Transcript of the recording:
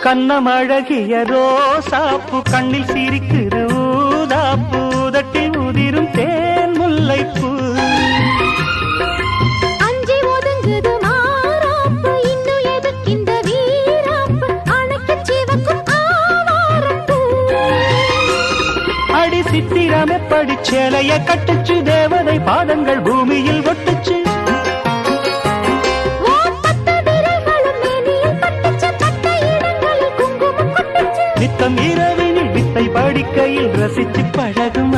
கண்ணமழகிய ரோசாப்பு கண்ணில் சிரிக்குது ஊதாப்பு உதட்டில் உதிரும் தேன் முல்லைப்பூ அஞ்சி ஒதுங்குது மாறாப்பு இன்னும் எதுக்கு இந்த வீராப்பு அணைக்கு சிவக்கும் ஆவாரப்பூ அடி சித்திரமே படிச்சேலைய கட்டுச்சு தேவதை பாதங்கள் பூமியில் ஒட்டுச்சு நித்தம் இரவினில் வித்தை படிக்கையில் ரசிச்சு பழகும்